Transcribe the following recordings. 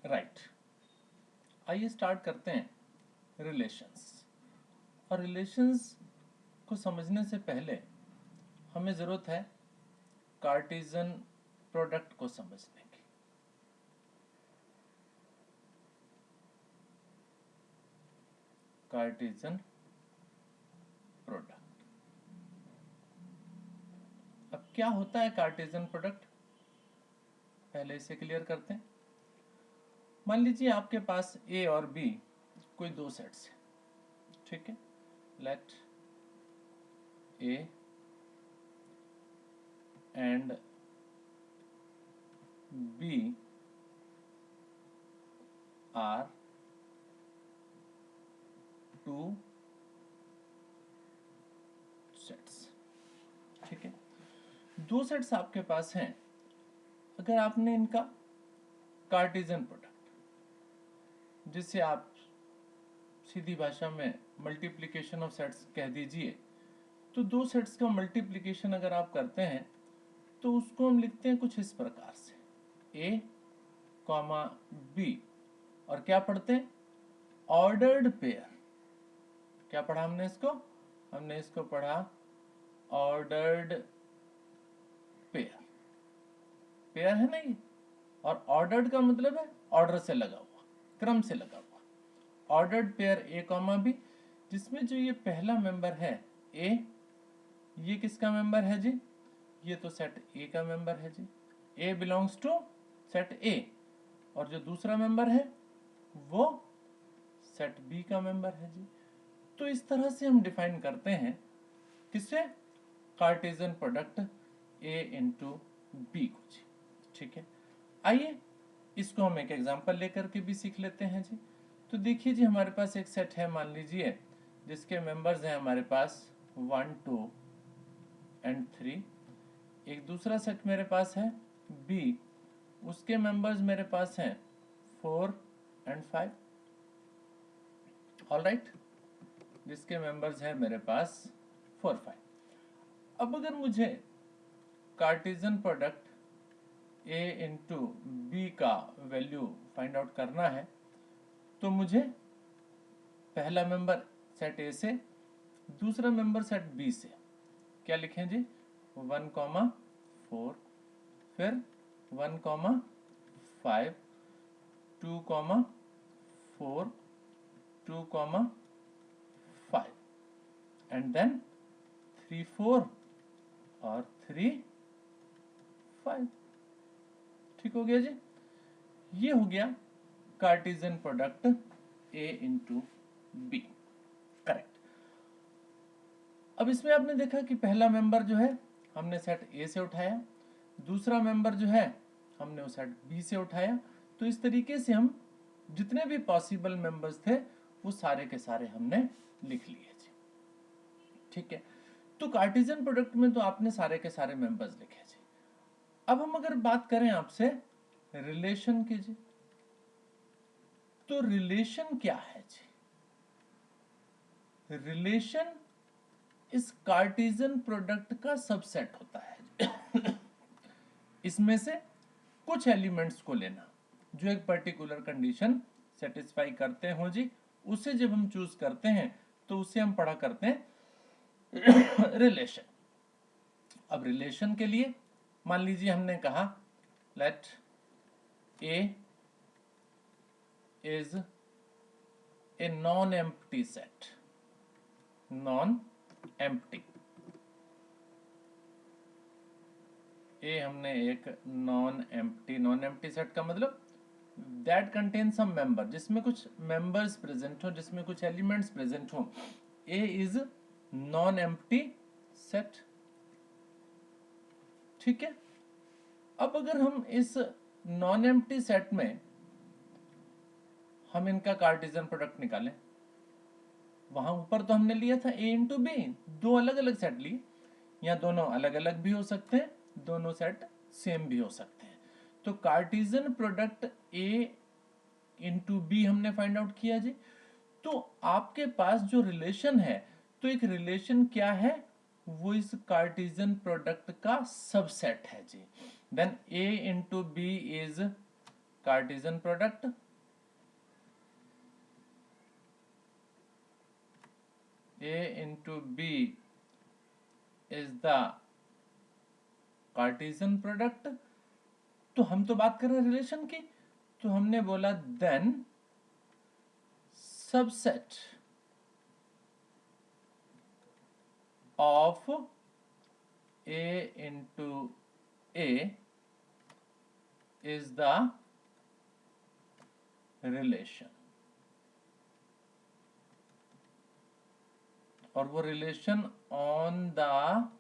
Right. आइए start करते हैं रिलेशंस। और रिलेशंस को समझने से पहले हमें ज़रूरत है कार्टेशियन प्रोडक्ट को समझने की। Cartesian product. अब क्या होता है कार्टेशियन प्रोडक्ट, पहले इसे क्लियर करते हैं। मान लीजिए आपके पास ए और बी कोई दो सेट्स हैं, ठीक है। Let A and B are two sets, ठीक है। दो सेट्स आपके पास हैं। अगर आपने इनका कार्टेशियन प्रोडक्ट, जिसे आप सीधी भाषा में मल्टीप्लिकेशन ऑफ सेट्स कह दीजिए, तो दो सेट्स का मल्टीप्लिकेशन अगर आप करते हैं तो उसको हम लिखते हैं कुछ इस प्रकार से, ए कॉमा बी, और क्या पढ़ते हैं, ऑर्डर्ड पेयर। क्या पढ़ा हमने इसको, हमने इसको पढ़ा ऑर्डर्ड पेयर। पेयर है ना ये, और ऑर्डर्ड का मतलब है ऑर्डर से लगा हुआ, क्रम से लगा हुआ। Ordered pair A comma B, जिसमें जो ये पहला मेंबर है ए, ये किसका मेंबर है जी, ये तो सेट ए का मेंबर है जी। ए बिलोंग्स टू सेट ए, और जो दूसरा मेंबर है वो सेट बी का मेंबर है जी। तो इस तरह से हम डिफाइन करते हैं किससे, cartesian product A into B को जी, ठीक है। आइए इसको हम एक एग्जांपल लेकर के भी सीख लेते हैं जी। तो देखिए जी, हमारे पास एक सेट है, मान लीजिए, जिसके मेंबर्स हैं हमारे पास 1 2 एंड 3। एक दूसरा सेट मेरे पास है बी, उसके मेंबर्स मेरे पास हैं 4 एंड 5, ऑलराइट, जिसके मेंबर्स हैं मेरे पास 4 5। अब अगर मुझे cartesian product A into B का वैल्यू फाइंड आउट करना है, तो मुझे पहला मेंबर सेट ए से, दूसरा मेंबर सेट बी से क्या लिखें जी, 1 कॉमा 4, फिर 1 comma 5, 2 comma 4, 2 comma 5, and then 3 4 और 3 5। ठीक हो गया जी, ये हो गया Cartesian product A into B, correct. अब इसमें आपने देखा कि पहला मेंबर जो है हमने सेट ए से उठाया, दूसरा मेंबर जो है हमने वो सेट बी से उठाया। तो इस तरीके से हम जितने भी पॉसिबल मेंबर्स थे वो सारे के सारे हमने लिख लिए जी, ठीक है। तो कार्टेशियन प्रोडक्ट में तो आपने सारे के सारे मेंबर्स लिखे जी। अब हम अगर बात करें आपसे रिलेशन की जी, तो रिलेशन क्या है जी, रिलेशन इस कार्टेशियन प्रोडक्ट का सबसेट होता है। इसमें से कुछ एलिमेंट्स को लेना जो एक पर्टिकुलर कंडीशन सेटिस्फाई करते हो जी, उसे जब हम चूज करते हैं तो उसे हम पढ़ा करते हैं रिलेशन। अब रिलेशन के लिए मान लीजिए हमने कहा let A is A non empty set, non empty, A हमने एक नॉन एम्प्टी सेट का मतलब दैट कंटेन सम मेंबर, जिसमें कुछ मेंबर्स प्रेजेंट हो, जिसमें कुछ एलिमेंट्स प्रेजेंट हो। ए इज नॉन एम्प्टी सेट, ठीक है। अब अगर हम इस नॉन एम्प्टी सेट में हम इनका कार्टेशियन प्रोडक्ट निकालें, वहां ऊपर तो हमने लिया था ए इंटू बी, दो अलग अलग सेट लिए, या दोनों अलग अलग भी हो सकते हैं, दोनों सेट सेम भी हो सकते हैं। तो Cartesian product A into B हमने फाइंड आउट किया जी। तो आपके पास जो रिलेशन है, तो एक रिलेशन क्या है, वो इस कार्टेशियन प्रोडक्ट का सबसेट है जी। Then A into B is Cartesian product A into B is the Cartesian product. तो हम तो बात कर रहे हैं रिलेशन की, तो हमने बोला then subset of A into A is the relation, और वो relation on the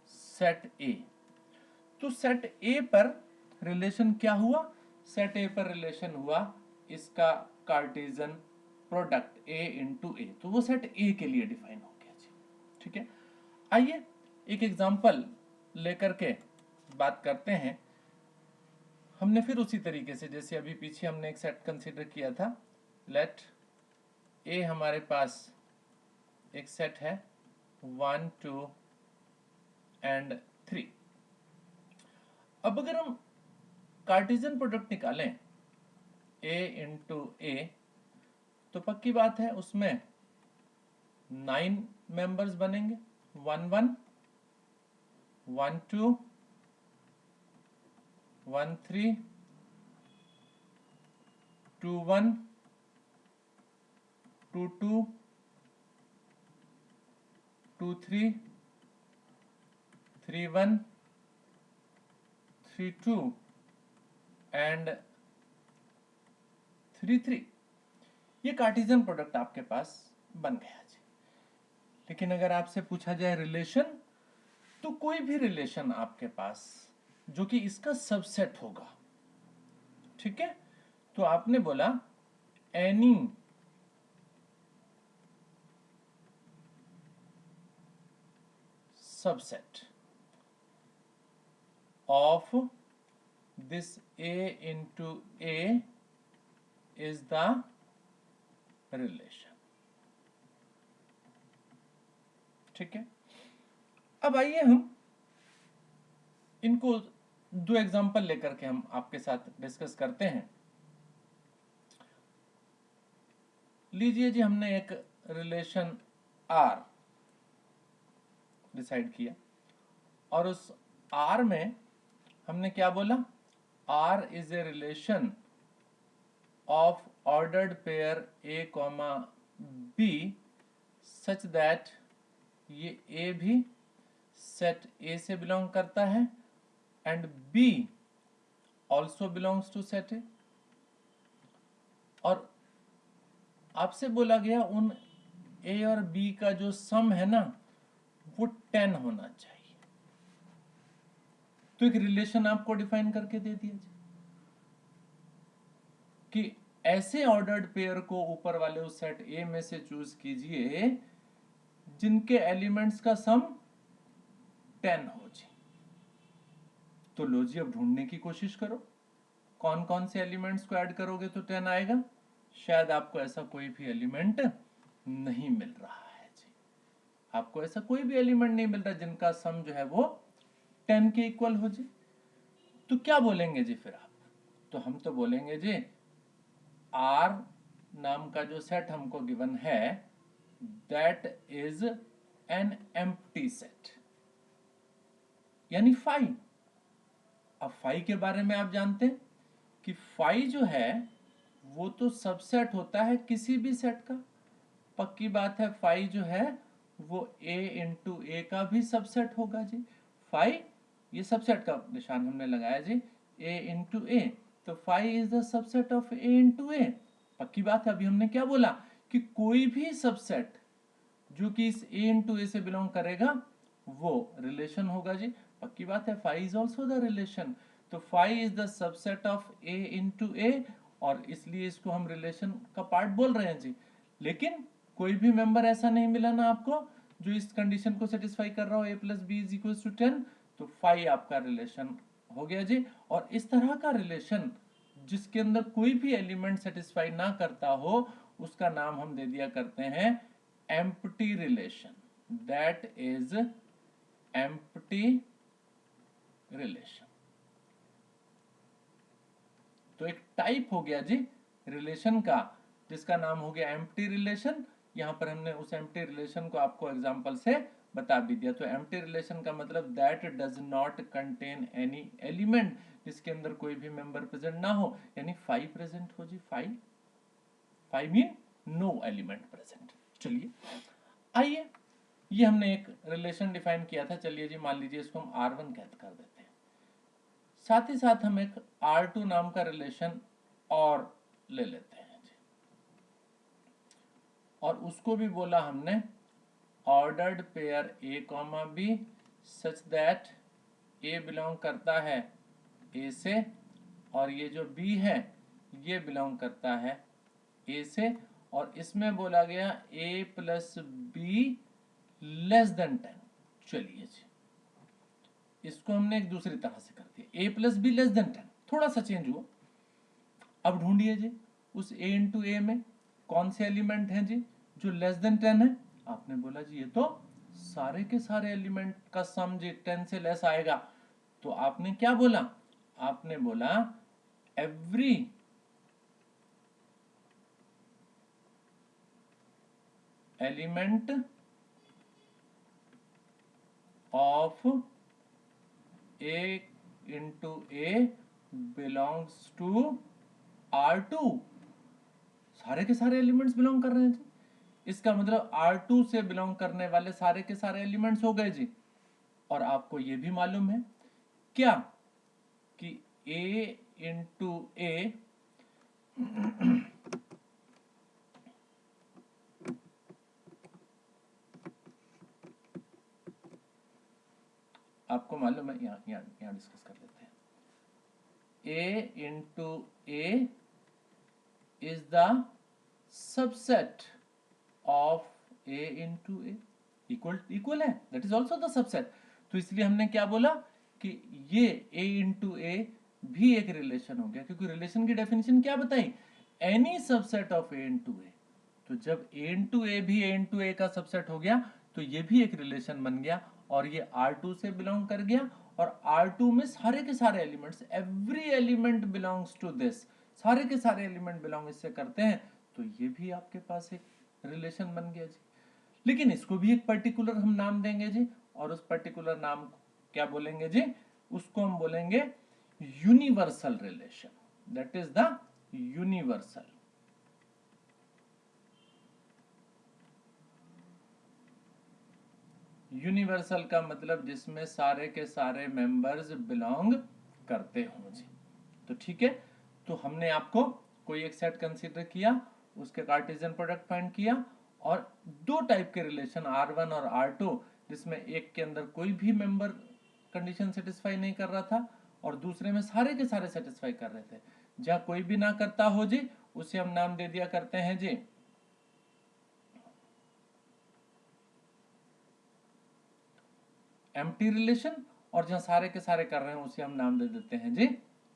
set A. तो सेट ए पर रिलेशन क्या हुआ? सेट ए पर रिलेशन हुआ इसका Cartesian product A into A, तो वो सेट ए के लिए डिफाइन हो गया जी। ठीक है, आइए एक एग्जांपल लेकर के बात करते हैं। हमने फिर उसी तरीके से जैसे अभी पीछे हमने एक सेट कंसीडर किया था, लेट ए हमारे पास एक सेट है 1 2 एंड 3। अब अगर हम कार्टेशियन प्रोडक्ट निकालें A इंटू ए, तो पक्की बात है उसमें 9 मेंबर्स बनेंगे, 1 1 1 2 1 3 2 1 2 2 2 3 3 1 3 2 एंड 3 3। ये कार्टेशियन प्रोडक्ट आपके पास बन गया जी। लेकिन अगर आपसे पूछा जाए रिलेशन, तो कोई भी रिलेशन आपके पास जो कि इसका सबसेट होगा, ठीक है, तो आपने बोला any subset of this A into A is the relation। ठीक है, अब आइए हम इनको दो एग्जांपल लेकर के हम आपके साथ डिस्कस करते हैं। लीजिए जी, हमने एक रिलेशन R डिसाइड किया, और उस R में हमने क्या बोला? R is a relation of ordered pair A, B such that ये A भी सेट A से बिलोंग करता है and B also belongs to set A। और आपसे बोला गया उन A और B का जो सम है ना, वो 10 होना चाहिए। तो एक रिलेशन आपको डिफाइन करके दे दिया जाए कि ऐसे ऑर्डर्ड पेयर को ऊपर वाले उस सेट ए में से चूज कीजिए जिनके एलिमेंट्स का सम 10 हो जी। तो लो जी, अब ढूंढने की कोशिश करो कौन कौन से एलिमेंट्स को ऐड करोगे तो 10 आएगा। शायद आपको ऐसा कोई भी एलिमेंट नहीं मिल रहा है जी, आपको ऐसा कोई भी एलिमेंट नहीं मिल रहा जिनका सम जो है वो 10 के इक्वल हो जी। तो क्या बोलेंगे जी फिर आप? तो हम तो बोलेंगे जी R नाम का जो सेट हमको गिवन है that is an empty set, यानी फाई। अब फाई के बारे में आप जानते हैं कि फाई जो है वो तो सबसेट होता है किसी भी सेट का। पक्की बात है, फाई जो है वो A इंटू ए का भी सबसेट होगा जी। फाई, ये सबसेट का निशान हमने लगाया जी, A इंटू ए, तो phi is the subset of A into A. पक्की बात है, अभी हमने क्या बोला कि कोई भी सबसेट जो कि इस A इंटू ए से बिलोंग करेगा वो रिलेशन होगा जी। पक्की बात है, phi is also the relation. तो phi is the subset of A into A, और इसलिए इसको हम रिलेशन का पार्ट बोल रहे हैं जी। लेकिन कोई भी मेंबर ऐसा नहीं मिला ना आपको जो इस कंडीशन को सेटिस्फाई कर रहा हो A plus B is equal to 10, तो फाई आपका रिलेशन हो गया जी। और इस तरह का रिलेशन जिसके अंदर कोई भी एलिमेंट सेटिस्फाई ना करता हो, उसका नाम हम दे दिया करते हैं empty relation. That is empty relation. तो एक टाइप हो गया जी रिलेशन का, जिसका नाम हो गया एम्प्टी रिलेशन। यहाँ पर हमने उस एम्प्टी रिलेशन को आपको एग्जांपल से बता भी दिया। तो एम्प्टी रिलेशन का मतलब that does not contain any element, जिसके अंदर कोई भी मेंबर प्रेजेंट ना हो, यानी 5 प्रेजेंट हो जी। 5 मीन नो एलिमेंट प्रेजेंट। चलिए आइए, ये हमने एक रिलेशन डिफाइन किया था। चलिए जी मान लीजिए इसको हम R1 कहते कर देते हैं। साथ ही साथ हम एक R2 नाम का रिलेशन और ले लेते हैं जी, और उसको भी बोला हमने ordered pair A, B such that A belong करता है A से, और ये जो B है ये बिलोंग करता है A से, और इसमें बोला गया A plus B less than 10। चलिए जी, इसको हमने एक दूसरी तरह से कर दिया, A plus be less than 10, थोड़ा सा चेंज हुआ। अब ढूंढिए जी उस A इंटू ए में कौन से एलिमेंट हैं जी जो लेस देन 10 है। आपने बोला जी ये तो सारे के सारे एलिमेंट का सम जी 10 से लेस आएगा। तो आपने क्या बोला, आपने बोला every element of A into A belongs to R2। सारे के सारे एलिमेंट्स बिलोंग कर रहे हैं जी, इसका मतलब R2 से बिलोंग करने वाले सारे के सारे एलिमेंट्स हो गए जी। और आपको ये भी मालूम है क्या कि A इंटू ए आपको मालूम है, यहाँ डिस्कस कर लेते हैं। A into A is the subset of A into A, equal है, that is also the subset. तो इसलिए हमने क्या बोला कि ये A इंटू ए भी एक रिलेशन हो गया, क्योंकि रिलेशन की डेफिनेशन क्या बताई, any subset of A into A. तो जब A इंटू ए भी A इंटू ए का सबसेट हो गया तो ये भी एक रिलेशन बन गया, और ये R2 से बिलोंग कर गया, और R2 में सारे के सारे elements, every element belongs to this, सारे के सारे एलिमेंट बिलोंग इससे करते हैं। तो ये भी आपके पास एक रिलेशन बन गया जी। लेकिन इसको भी एक पर्टिकुलर हम नाम देंगे जी, और उस पर्टिकुलर नाम को क्या बोलेंगे जी, उसको हम बोलेंगे universal relation, that is the universal. Universal का मतलब जिसमें सारे के सारे मेंबर्स बिलोंग करते हों जी। तो ठीक है, तो हमने आपको कोई एक सेट कंसीडर किया, उसके कार्टेशियन प्रोडक्ट फाइंड किया, और दो टाइप के रिलेशन R1 और R2, जिसमें एक के अंदर कोई भी मेंबर कंडीशन सेटिस्फाई नहीं कर रहा था और दूसरे में सारे के सारे सेटिस्फाई कर रहे थे। जहां कोई भी ना करता हो जी उसे हम नाम दे दिया करते हैं जी एम्प्टी रिलेशन, और जहां सारे के सारे कर रहे हैं उसे हम नाम दे देते हैं जी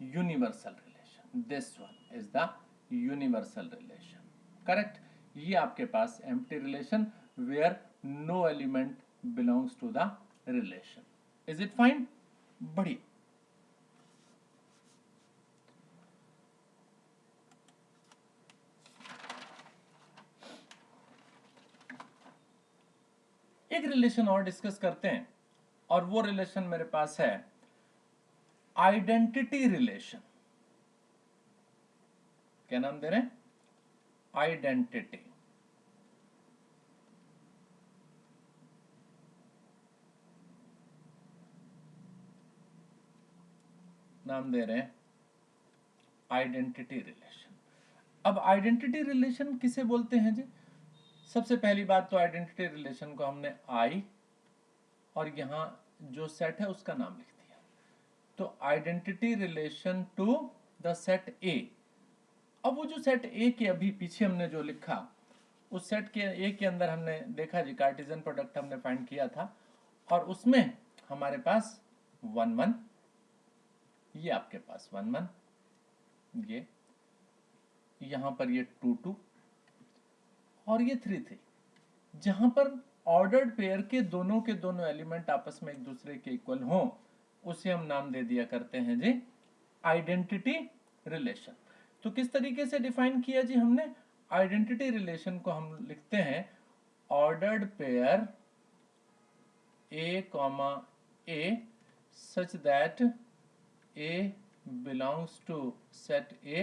universal relation. This one is the universal relation, correct. ये आपके पास empty relation where no element belongs to the relation. Is it fine? बढ़िया। एक रिलेशन और डिस्कस करते हैं, और वो रिलेशन मेरे पास है आइडेंटिटी रिलेशन। क्या नाम दे रहे हैं? आइडेंटिटी। नाम दे रहे हैं आइडेंटिटी रिलेशन। अब आइडेंटिटी रिलेशन किसे बोलते हैं जी? सबसे पहली बात तो आइडेंटिटी रिलेशन को हमने आई और यहां जो सेट है उसका नाम लिख दिया। तो identity relation to the set A. अब वो जो सेट ए के अभी पीछे हमने जो लिखा, उस सेट के ए के अंदर हमने देखा जी कार्टेशियन प्रोडक्ट हमने फाइंड किया था, और उसमें हमारे पास 1 1, ये आपके पास 1 1, ये यहां पर ये 2 2 और ये 3 3। जहां पर ऑर्डर्ड पेयर के दोनों एलिमेंट आपस में एक दूसरे के इक्वल हों, उसे हम नाम दे दिया करते हैं जी आइडेंटिटी रिलेशन। तो किस तरीके से डिफाइन किया जी हमने? आइडेंटिटी रिलेशन को हम लिखते हैं ordered pair A comma A such that A belongs to set A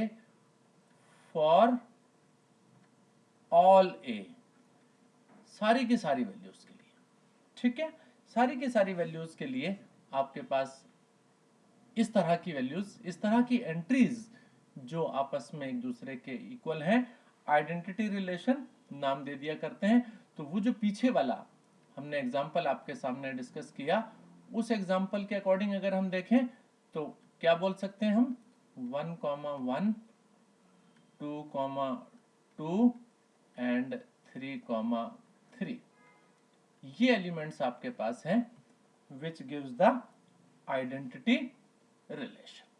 for all A, सारी की सारी वैल्यूज के लिए। ठीक है, सारी की सारी वैल्यूज के लिए आपके पास इस तरह की वैल्यूज, इस तरह की एंट्रीज जो आपस में एक दूसरे के इक्वल हैं, आइडेंटिटी रिलेशन नाम दे दिया करते हैं। तो वो जो पीछे वाला हमने एग्जाम्पल आपके सामने डिस्कस किया, उस एग्जाम्पल के अकॉर्डिंग अगर हम देखें तो क्या बोल सकते हैं हम? 1,1, 2,2 एंड 3,3 ये एलिमेंट्स आपके पास हैं which gives the identity relation.